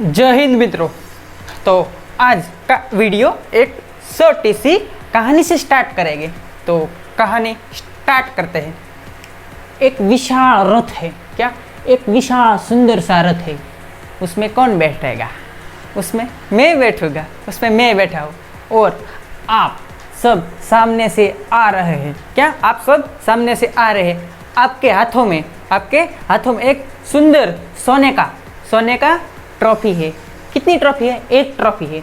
जय हिंद मित्रों। तो आज का वीडियो एक छोटी सी कहानी से स्टार्ट करेंगे। तो कहानी स्टार्ट करते हैं। एक विशाल रथ है। क्या? एक विशाल सुंदर सा रथ है। उसमें कौन बैठेगा? उसमें मैं बैठूंगा। उसमें मैं बैठा हूँ और आप सब सामने से आ रहे हैं। क्या? आप सब सामने से आ रहे हैं। आपके हाथों में एक सुंदर सोने का ट्रॉफी है। कितनी ट्रॉफी है? एक ट्रॉफी है।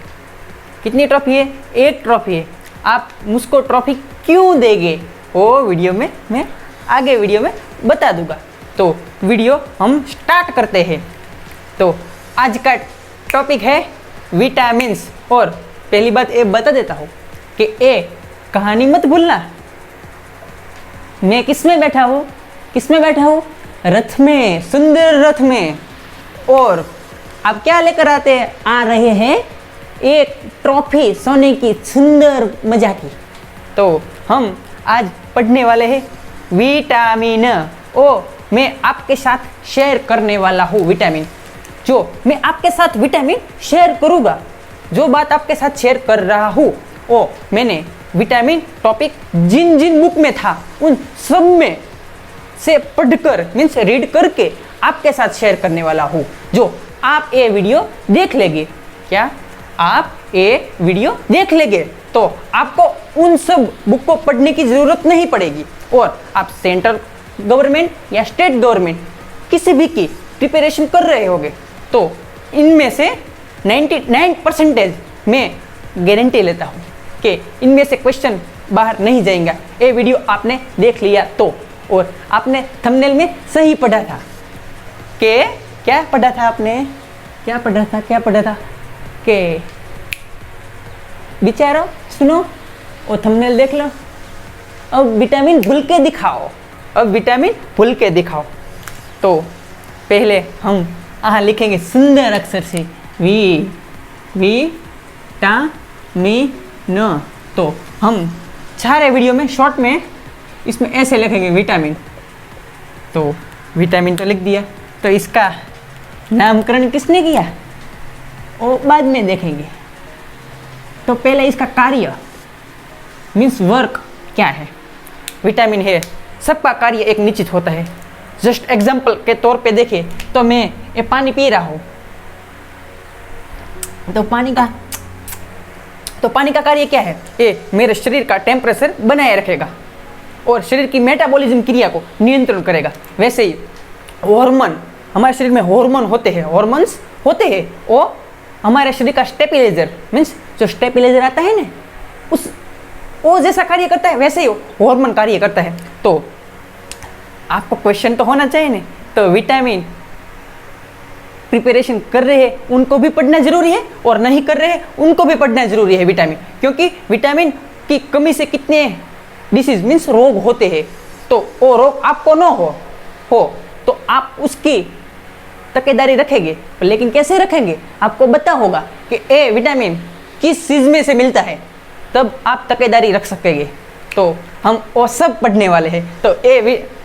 कितनी ट्रॉफी है? एक ट्रॉफी है। आप मुझको ट्रॉफी क्यों देंगे वो वीडियो में मैं आगे वीडियो में बता दूंगा। तो वीडियो हम स्टार्ट करते हैं। तो आज का टॉपिक है विटामिन्स। और पहली बात ये बता देता हूँ कि ये कहानी मत भूलना। मैं किस में बैठा हूँ? रथ में, सुंदर रथ में। और आप क्या लेकर आ रहे हैं? एक ट्रॉफी, सोने की सुंदर मजा की। तो हम आज पढ़ने वाले हैं विटामिन। मैं आपके साथ शेयर करने वाला हूँ विटामिन। जो मैं आपके साथ विटामिन शेयर करूँगा, जो बात आपके साथ शेयर कर रहा हूँ, वो मैंने विटामिन टॉपिक जिन जिन बुक में था उन सब में से पढ़कर मीन्स रीड करके आपके साथ शेयर करने वाला हूँ। जो आप ये वीडियो देख लेंगे, क्या आप ये वीडियो देख लेंगे तो आपको उन सब बुक को पढ़ने की ज़रूरत नहीं पड़ेगी। और आप सेंट्रल गवर्नमेंट या स्टेट गवर्नमेंट किसी भी की प्रिपरेशन कर रहे होंगे तो इनमें से 99% मैं गारंटी लेता हूँ कि इनमें से क्वेश्चन बाहर नहीं जाएगा। ये वीडियो आपने देख लिया तो, और आपने थंबनेल में सही पढ़ा था कि क्या पढ़ा था आपने? क्या पढ़ा था कि बेचारो सुनो और थंबनेल देख लो। अब विटामिन भूल के दिखाओ। तो पहले हम यहाँ लिखेंगे सुंदर अक्षर से विटामिन। तो हम सारे वीडियो में शॉर्ट में इसमें ऐसे लिखेंगे विटामिन। तो विटामिन तो लिख दिया, तो इसका नामकरण किसने किया वो बाद में देखेंगे। तो पहले इसका कार्य मीन्स वर्क क्या है। विटामिन है, सबका कार्य एक निश्चित होता है। जस्ट एग्जाम्पल के तौर पे देखें तो मैं ये पानी पी रहा हूँ, तो पानी का कार्य क्या है? ये मेरे शरीर का टेम्परेचर बनाए रखेगा और शरीर की मेटाबॉलिज्म क्रिया को नियंत्रण करेगा। वैसे ही हार्मोन, हमारे शरीर में हॉर्मोन्स होते हैं। वो हमारे शरीर का स्टेबिलाइजर मीन्स जो स्टेबिलाइजर आता है ना, वो जैसा कार्य करता है वैसे ही हार्मोन कार्य करता है। तो आपको क्वेश्चन तो होना चाहिए ना। तो विटामिन प्रिपरेशन कर रहे हैं उनको भी पढ़ना जरूरी है और नहीं कर रहे हैं उनको भी पढ़ना जरूरी है विटामिन। क्योंकि विटामिन की कमी से कितने डिसीज मीन्स रोग होते हैं। तो वो रोग आपको न हो तो आप उसकी तकेदारी रखेंगे। लेकिन कैसे रखेंगे? आपको पता होगा कि ए विटामिन किस चीज़ में से मिलता है, तब आप तकेदारी रख सकेंगे। तो हम वो सब पढ़ने वाले हैं। तो ए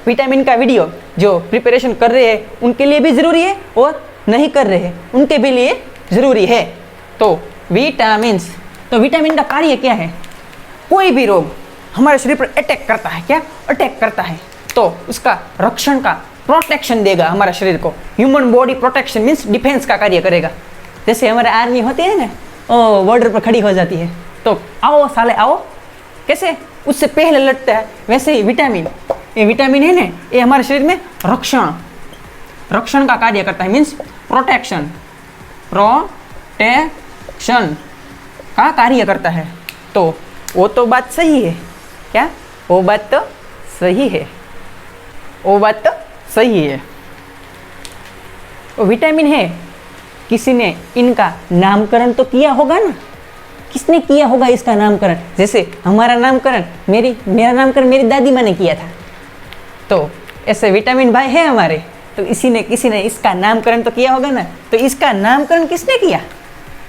विटामिन का वीडियो जो प्रिपरेशन कर रहे हैं उनके लिए भी ज़रूरी है और नहीं कर रहे हैं उनके भी लिए ज़रूरी है। तो विटामिन्स, तो विटामिन का कार्य क्या है? कोई भी रोग हमारे शरीर पर अटैक करता है, क्या अटैक करता है, तो उसका रक्षण का प्रोटेक्शन देगा हमारे शरीर को। Human body protection means defence का कार्य करेगा। जैसे हमारे आर्मी होती है ना, ओ बॉर्डर पर खड़ी हो जाती है तो आओ साले आओ, कैसे उससे पहले लड़ता है, वैसे ही ये विटामिन है ना, ये हमारे शरीर में रक्षण का कार्य करता है मीन्स प्रोटेक्शन का कार्य करता है। तो वो तो बात सही है, क्या वो बात तो सही है। वो विटामिन है, किसी ने इनका नामकरण तो किया होगा ना। किसने किया होगा इसका नामकरण? जैसे हमारा नामकरण मेरा नामकरण मेरी दादी माँ ने किया था। तो ऐसे विटामिन भाई है हमारे, तो किसी ने इसका नामकरण तो किया होगा ना। तो इसका नामकरण किसने किया?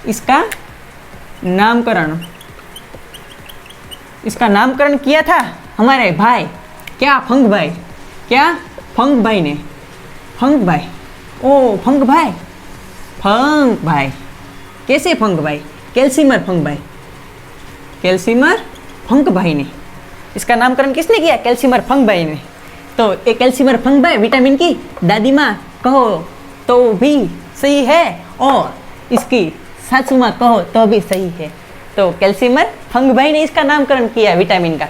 इसका नामकरण किया था हमारे भाई, क्या फंग भाई ने। फंग भाई फंक भाई। कैसे फंक भाई? कैल्सीमर फंक भाई, कैल्सीमर फंक भाई ने। इसका नामकरण किसने किया? कैल्सीमर फंक भाई ने। तो ये कैल्सीमर फंक भाई विटामिन की दादी माँ कहो तो भी सही है, और इसकी सासू माँ कहो तो भी सही है। तो कैल्सीमर फंक भाई ने इसका नामकरण किया विटामिन का,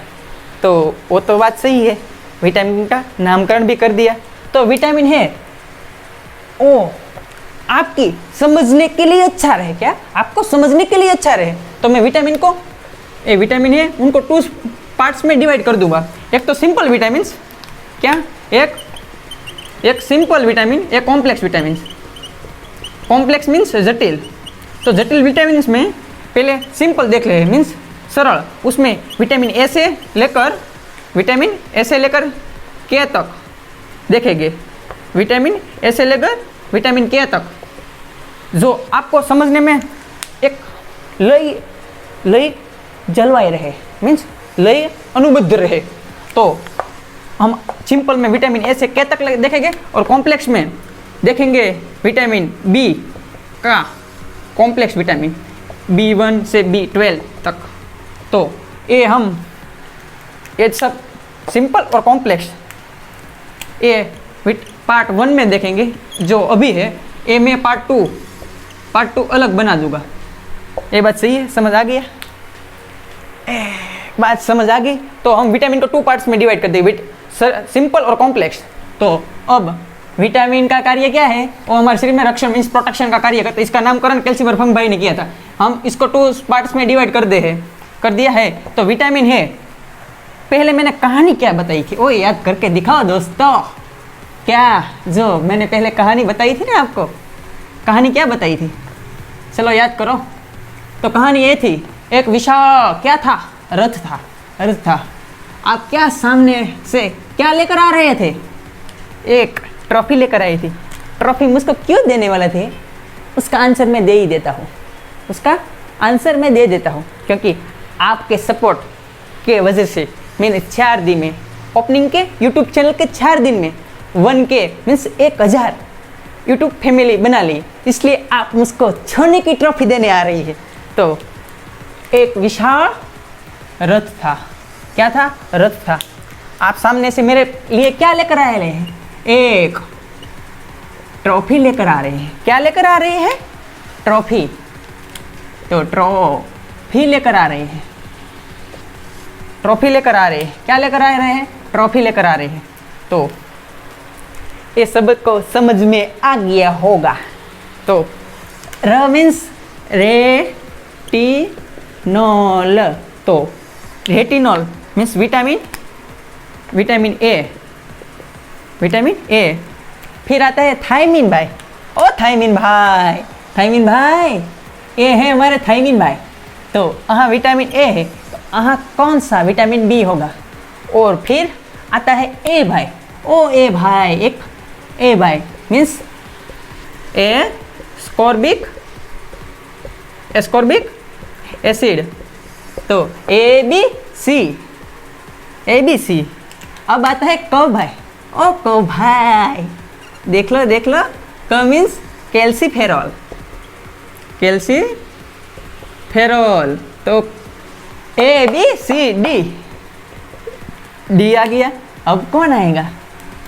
तो वो तो बात सही है, विटामिन का नामकरण भी कर दिया। तो विटामिन है ओ आपकी समझने के लिए अच्छा रहे, क्या आपको समझने के लिए अच्छा रहे, तो मैं विटामिन को, ये विटामिन है उनको 2 पार्ट्स में डिवाइड कर दूंगा। एक तो सिंपल विटामिन, क्या एक सिंपल विटामिन, एक कॉम्प्लेक्स विटामिन। कॉम्प्लेक्स मीन्स जटिल, तो जटिल विटामिन में पहले सिंपल देख ले, मीन्स सरल। उसमें विटामिन ए से लेकर के तक देखेंगे, विटामिन ए से लेकर विटामिन के तक, जो आपको समझने में एक लय जलवाए रहे, मीन्स लय अनुबद्ध रहे। तो हम सिंपल में विटामिन ए से के तक देखेंगे, और कॉम्प्लेक्स में देखेंगे विटामिन बी का कॉम्प्लेक्स विटामिन B1 से B12 तक। तो ये सब सिंपल और कॉम्प्लेक्स ये पार्ट 1 में देखेंगे, जो अभी है ए में पार्ट टू अलग बना दूंगा। ये बात सही है, समझ आ गया? बात समझ आ गई। तो हम विटामिन को 2 पार्ट्स में डिवाइड कर देंगे, सिंपल और कॉम्प्लेक्स। तो अब विटामिन का कार्य क्या है? वो हमारे शरीर में रक्षण मीन्स प्रोटेक्शन का कार्य करता है। इसका नामकरण कैल्सीमर फंक भाई ने किया था। हम इसको 2 पार्ट्स में डिवाइड कर दिया है। तो विटामिन है, पहले मैंने कहानी क्या बताई थी वो याद करके दिखाओ दोस्तों। क्या जो मैंने पहले कहानी बताई थी ना आपको, कहानी क्या बताई थी? चलो याद करो। तो कहानी ये थी, एक विशाल क्या था? रथ था। आप क्या सामने से क्या लेकर आ रहे थे? एक ट्रॉफी लेकर आई थी। ट्रॉफी मुझको क्यों देने वाले थे? उसका आंसर मैं दे ही देता हूँ, क्योंकि आपके सपोर्ट के वजह से मैंने 4 दिन में ओपनिंग के यूट्यूब चैनल के 4 दिन में 1K मीन्स 1000 यूट्यूब फैमिली बना ली, इसलिए आप मुझको सोने की ट्रॉफी देने आ रही है। तो एक विशाल रथ था। क्या था? रथ था। आप सामने से मेरे लिए क्या लेकर आ रहे हैं? एक ट्रॉफी लेकर आ रहे हैं। क्या लेकर आ रहे हैं? ट्रॉफी। तो ट्रॉफी लेकर आ रहे हैं। क्या लेकर आ रहे हैं? ट्रॉफी लेकर आ रहे हैं। तो ये सबको समझ में आ गया होगा। तो र मीन्स रेटिनॉल। तो रेटिनॉल मीन्स विटामिन ए। फिर आता है थायमिन भाई। ओ थायमिन भाई, ये है हमारे थायमिन भाई। तो यहाँ विटामिन ए है, तो यहाँ कौन सा विटामिन बी होगा? और फिर आता है ए भाई। ओ ए भाई, एक ए भाई मीन्स एस्कॉर्बिक एसिड। तो ए बी सी। अब आता है क भाई। ओ क भाई, देख लो क मीन्स कैल्सीफेरॉल। तो ए बी सी डी आ गया। अब कौन आएगा?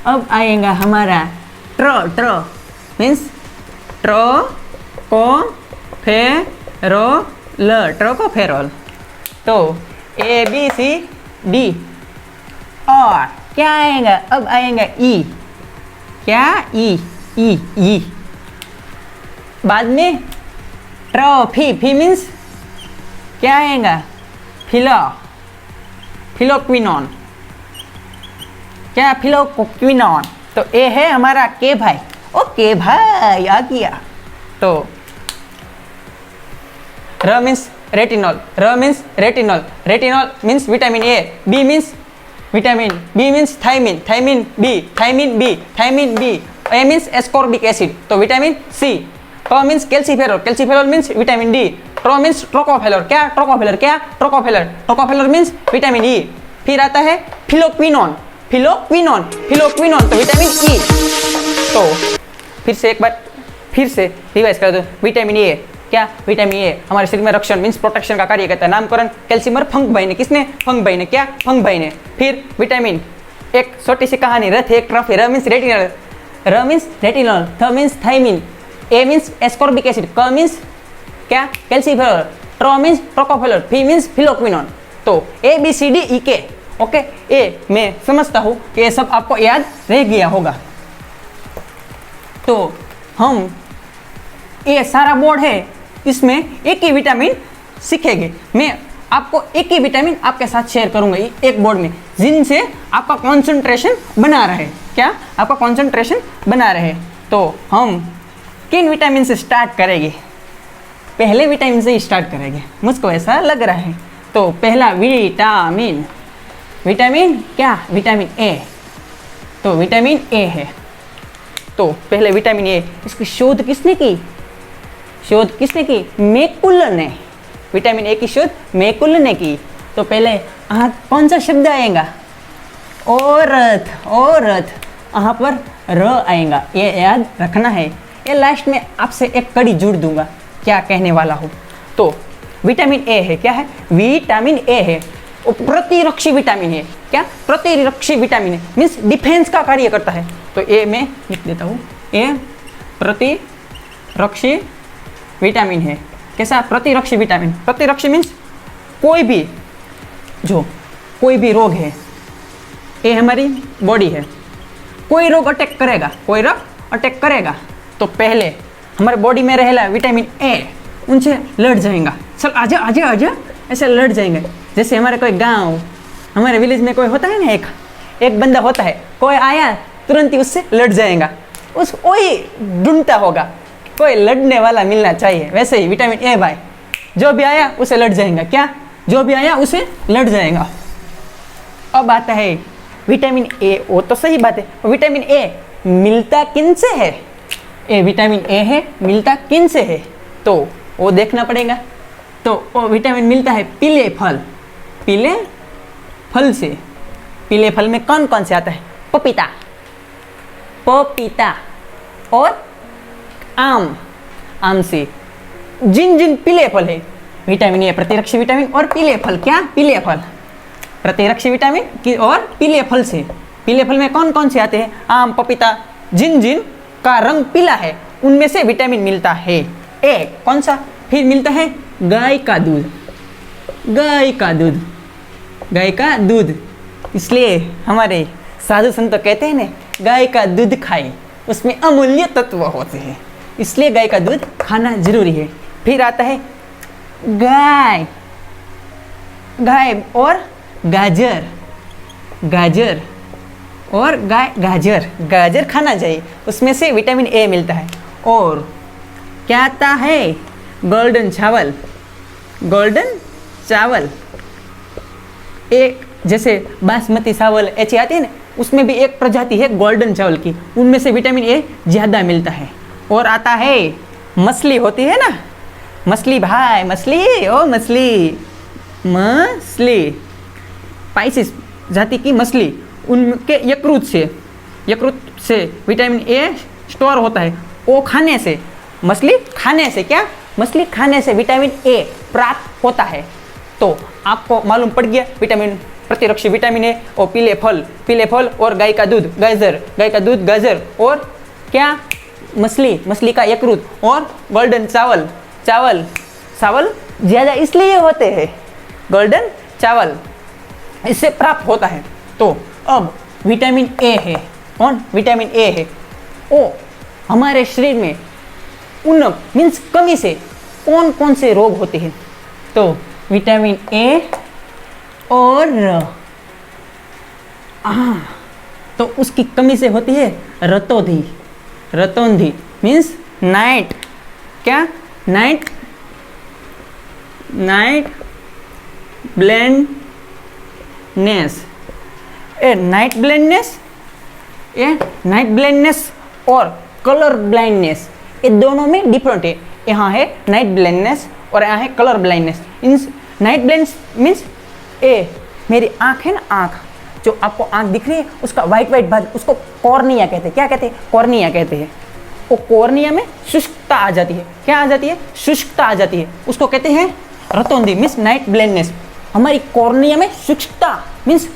अब आएगा हमारा ट्रो मीन्स ट्रोकोफेरॉल। तो ए बी सी डी, और क्या आएगा? अब आएगा ई। क्या? ई। बाद में ट्रॉफी, फी मीन्स क्या आएगा? फिलोक्विनॉन। क्या? फिलोक्विनॉन। तो ए है हमारा के भाई। ओके भाई आ गया। तो र means retinol. Retinol means vitamin A. B means vitamin B means thiamine B. A means ascorbic acid, तो विटामिन सी। क means calciferol means vitamin D. ट्रो मीन्स ट्रोकोफेलर। क्या? Tocopherol means vitamin E. फिर आता है फिलोक्विनॉन। तो विटामिन ई। तो फिर से एक बार फिर से रिवाइज कर दो। विटामिन ए, क्या विटामिन ए हमारे शरीर में रक्षण मीन्स प्रोटेक्शन का कार्य करता है। नामकरण कैल्शियम और फंग भाई ने, किसने? फंग भाई ने, क्या? फंग भाई ने। फिर विटामिन, एक छोटी सी कहानी, रथ एक ट्रॉफी, र मीन्स रेटिनल, र मीन्स रेटिनॉल, थ मीन्स थाइमिन, ए मीन्स एस्कॉर्बिक एसिड, क मीन्स क्या? कैल्सिफेरॉल, ट्रो मीन्स टोकोफेरॉल, फी मीन्स फिलोक्विनोन। तो A B C D E के, ओके। ए मैं समझता हूँ कि ये सब आपको याद रह गया होगा। तो हम ये सारा बोर्ड है, इसमें एक ही विटामिन सीखेंगे। मैं आपको एक ही विटामिन आपके साथ शेयर करूंगा एक बोर्ड में, जिनसे आपका कंसंट्रेशन बना रहे। क्या? आपका कंसंट्रेशन बना रहे। तो हम किन विटामिन से स्टार्ट करेंगे? पहले विटामिन से ही स्टार्ट करेंगे, मुझको ऐसा लग रहा है। तो पहला विटामिन, विटामिन क्या? Vitamin A. तो विटामिन ए है। तो पहले विटामिन ए, इसकी शोध किसने की? शोध किसने की? मैकुल ने। विटामिन ए की शोध मैकुल ने की। तो पहले कौन सा शब्द आएगा? औरत, औरत, यहाँ पर र आएगा, ये याद रखना है। ये लास्ट में आपसे एक कड़ी जोड़ दूंगा, क्या कहने वाला हूँ। तो विटामिन ए है, क्या है? विटामिन ए है, वो प्रतिरक्षी विटामिन है। क्या? प्रतिरक्षी विटामिन है, मीन्स डिफेंस का कार्य करता है। तो ए मैं लिख देता हूँ, ए प्रतिरक्षी विटामिन है। कैसा? प्रतिरक्षी विटामिन। प्रतिरक्षी मीन्स कोई भी रोग है, ये हमारी बॉडी है, कोई रोग अटैक करेगा, कोई रोग अटैक करेगा, तो पहले हमारे बॉडी में रहेला विटामिन ए, उनसे लड़ जाएगा। चल आजा आजा आजा, ऐसे लड़ जाएंगे। जैसे हमारे कोई गांव, हमारे विलेज में कोई होता है ना, एक बंदा होता है, कोई आया तुरंत ही उससे लड़ जाएगा, उस वही ढूंढता होगा, कोई लड़ने वाला मिलना चाहिए। वैसे ही विटामिन ए भाई, जो भी आया उसे लड़ जाएगा। क्या? जो भी आया उसे लड़ जाएगा। अब आता है विटामिन ए, वो तो सही बात है। विटामिन ए मिलता किन से है? ए विटामिन ए है, मिलता किन से है? तो वो देखना पड़ेगा। तो वो विटामिन मिलता है पीले फल, पीले फल से। पीले फल में कौन कौन से आता है? पपीता, पपीता और आम, आम से। जिन जिन पीले फल है, विटामिन ए प्रतिरक्षी विटामिन और पीले फल, क्या? पीले फल, प्रतिरक्षी विटामिन और पीले फल से। पीले फल में कौन कौन से आते हैं? आम, पपीता, जिन जिन का रंग पीला है उनमें से विटामिन मिलता है। ए कौन सा? फिर मिलता है गाय का दूध, गाय का दूध, गाय का दूध। इसलिए हमारे साधु संत कहते हैं ना, गाय का दूध खाए, उसमें अमूल्य तत्व होते हैं, इसलिए गाय का दूध खाना जरूरी है। फिर आता है गाय, गाय और गाजर, गाजर और गाजर, गाजर खाना चाहिए, उसमें से विटामिन ए मिलता है। और क्या आता है? गोल्डन चावल, गोल्डन चावल। एक जैसे बासमती चावल ऐसी आती है ना, उसमें भी एक प्रजाति है गोल्डन चावल की, उनमें से विटामिन ए ज़्यादा मिलता है। और आता है मछली, होती है ना मछली भाई, मछली, ओ मछली, मछली, पाइसिस जाति की मछली, उनके यकृत से विटामिन ए स्टोर होता है। वो खाने से, मछली खाने से, क्या? मछली खाने से विटामिन ए प्राप्त होता है। तो आपको मालूम पड़ गया विटामिन, प्रतिरक्षी विटामिन ए और पीले फल, पीले फल और गाय का दूध, गाजर, गाय का दूध, गाजर और क्या? मछली, मछली का यकृत और गोल्डन चावल, चावल, चावल ज़्यादा इसलिए होते हैं, गोल्डन चावल इससे प्राप्त होता है। तो अब विटामिन ए है, कौन? विटामिन ए है, ओ हमारे शरीर में उन्नत मीन्स कमी से कौन कौन से रोग होते हैं? तो विटामिन ए और तो उसकी कमी से होती है रतौंधी, रतौंधी मीन्स नाइट, क्या? नाइट, नाइट ब्लाइंडनेस, ए नाइट ब्लाइंडनेस, ये नाइट ब्लाइंडनेस और कलर ब्लाइंडनेस, ये दोनों में डिफरेंट है। यहाँ है नाइट ब्लाइंडनेस और यहाँ है colour blindness. In night blindness means ए मेरी आँख है ना, आँख जो आपको आँख दिख रही है, उसका वाइट वाइट भाग, उसको कॉर्निया कहते हैं। क्या कहते हैं? कॉर्निया कहते हैं। वो कॉर्निया में शुष्कता आ जाती है। क्या आ जाती है? शुष्कता आ जाती है। उसको कहते हैं रतौंधी, मीन्स नाइट ब्लाइंडनेस। हमारी कॉर्निया में शुष्कता मीन्स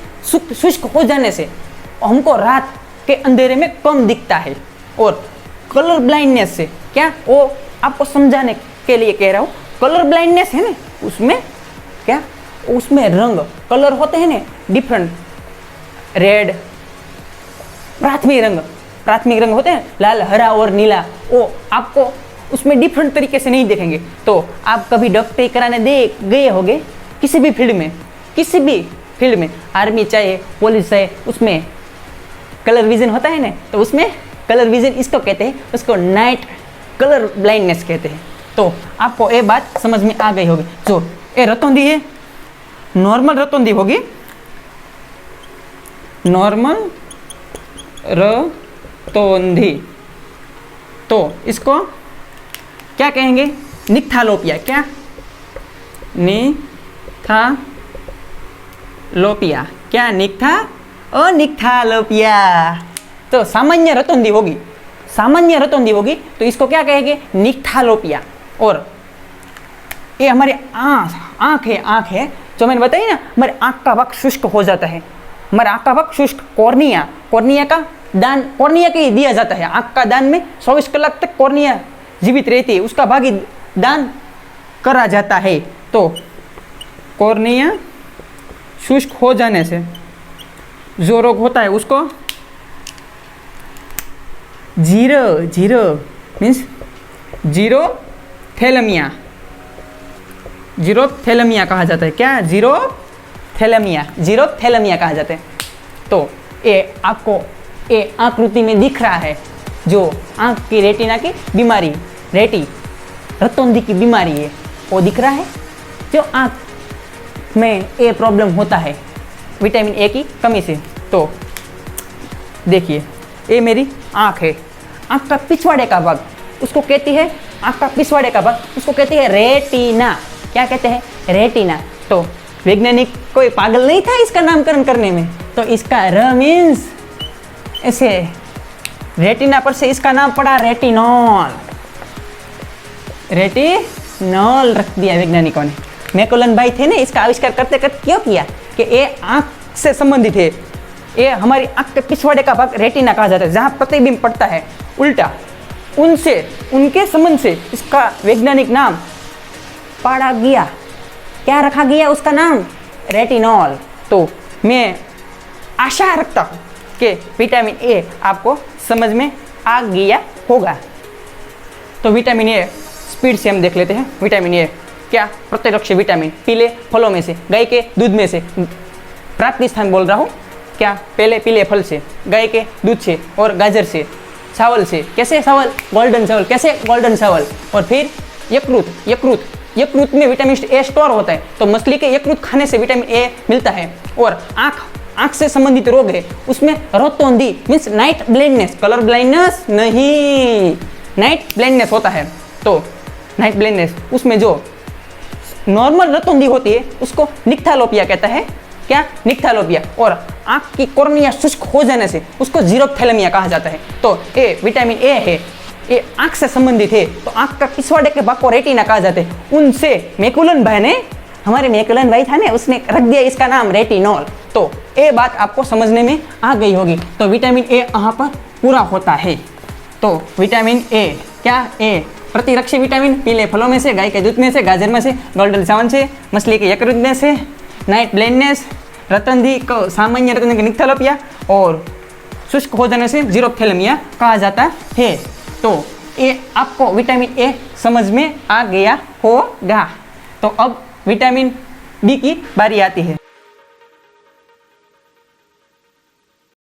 शुष्क हो जाने से हमको रात के अंधेरे में कम दिखता है। और कलर ब्लाइंडनेस से क्या, वो आपको समझाने के लिए कह रहा हूँ, कलर ब्लाइंडनेस है ना, उसमें क्या, उसमें रंग कलर होते हैं ना डिफरेंट, रेड, प्राथमिक रंग होते हैं, लाल, हरा और नीला, वो आपको उसमें डिफरेंट तरीके से नहीं देखेंगे। तो आप कभी डॉक्टरी कराने गए होंगे किसी भी फील्ड में, आर्मी चाहे पुलिस चाहे, उसमें कलर विजन होता है ना, तो उसमें कलर विजन इसको कहते हैं, उसको नाइट कलर ब्लाइंडनेस कहते हैं। तो आपको ये बात समझ में आ गई होगी। जो ये रतौंधी है, नॉर्मल रतौंधी होगी, नॉर्मल रतौंधी, तो इसको क्या कहेंगे? निक्थालोपिया। क्या? निक्थालोपिया। क्या? निक्थालोपिया। तो सामान्य रतौंधी होगी तो इसको क्या कहेंगे? निक्थालोपिया। और ये हमारी आँख है जो मैंने बताई ना, हमारे आँख का भाग शुष्क हो जाता है। हमारे आँख का भाग शुष्क, कॉर्निया का दान कॉर्निया के ही दिया जाता है। आँख का दान में 24 कलाक तक कॉर्निया जीवित रहती है, उसका भाग ही दान करा जाता है। तो कॉर्निया शुष्क हो जाने से जो रोग होता है उसको जीरो मीन्स जीरोथैलेमिया कहा जाता है। क्या? जीरोथैलेमिया कहा जाता है। तो ये आपको ये आकृति में दिख रहा है, जो आँख की रेटिना की बीमारी, रतौंधी की बीमारी है, वो दिख रहा है। जो आँख में ये प्रॉब्लम होता है विटामिन ए की कमी से। तो देखिए, ये मेरी आँख है, आँख का पिछवाड़े का भाग उसको कहती है, आँख का पिछवाड़े का भाग उसको कहती है रेटिना। क्या कहते हैं? रेटिना। तो वैज्ञानिक कोई पागल नहीं था इसका नामकरण करने में, तो इसका र मीन्स ऐसे रेटिना पर से इसका नाम पड़ा रेटिनॉल रख दिया वैज्ञानिकों ने। मैकुलन भाई थे ना, इसका आविष्कार करते क्यों किया कि ये आँख से संबंधित है। ये हमारी आँख के पिछवाड़े का भाग रेटिना कहा जाता है, जहाँ प्रतिबिंब पड़ता है उल्टा, उनके संबंध से इसका वैज्ञानिक नाम पड़ा गया। क्या रखा गया उसका नाम? रेटिनॉल। तो मैं आशा रखता हूँ कि विटामिन ए आपको समझ में आ गया होगा। तो विटामिन ए स्पीड से हम देख लेते हैं। विटामिन ए क्या? प्रतिरक्षी विटामिन, पीले फलों में से, गाय के दूध में से, प्राप्ति स्थान बोल रहा हूँ क्या? पहले पीले फल से, गाय के दूध से और गाजर से, चावल से। कैसे चावल? गोल्डन चावल। कैसे? गोल्डन चावल। और फिर यकृत में विटामिन ए स्टोर होता है, तो मछली के यकृत खाने से विटामिन ए मिलता है। और आँख से संबंधित रोग है उसमें रतौंधी means night blindness, colour blindness नहीं, नाइट ब्लाइंडनेस होता है। तो नाइट ब्लाइंडनेस उसमें जो नॉर्मल रतौंधी होती है उसको निक्थालोपिया कहता है। क्या? निक्थालोपिया। और आँख की कॉर्निया शुष्क हो जाने से उसको जीरोथैलेमिया कहा जाता है। तो ये विटामिन ए है, ये आँख से संबंधित है, तो आँख का पिछवाड़े के भाग को रेटिना कहा जाता है। उनसे मैकुलन भाई ने, हमारे मैकुलन भाई था ना, उसने रख दिया इसका नाम रेटिनॉल। तो ये बात आपको समझने में आ गई होगी। तो विटामिन ए यहाँ पर पूरा होता है। तो विटामिन ए क्या? ए प्रतिरक्षी विटामिन, पीले फलों में से, गाय के दूध में से, गाजर में से, गोल्डन चावल से, मछली के यकृत में से, नाइट ब्लाइंडनेस, रतौंधी को सामान्य रतौंधी की निक्थालोपिया, और शुष्क हो जाने से जीरोथैलेमिया कहा जाता है। तो ये आपको विटामिन ए समझ में आ गया होगा। तो अब विटामिन बी की बारी आती है।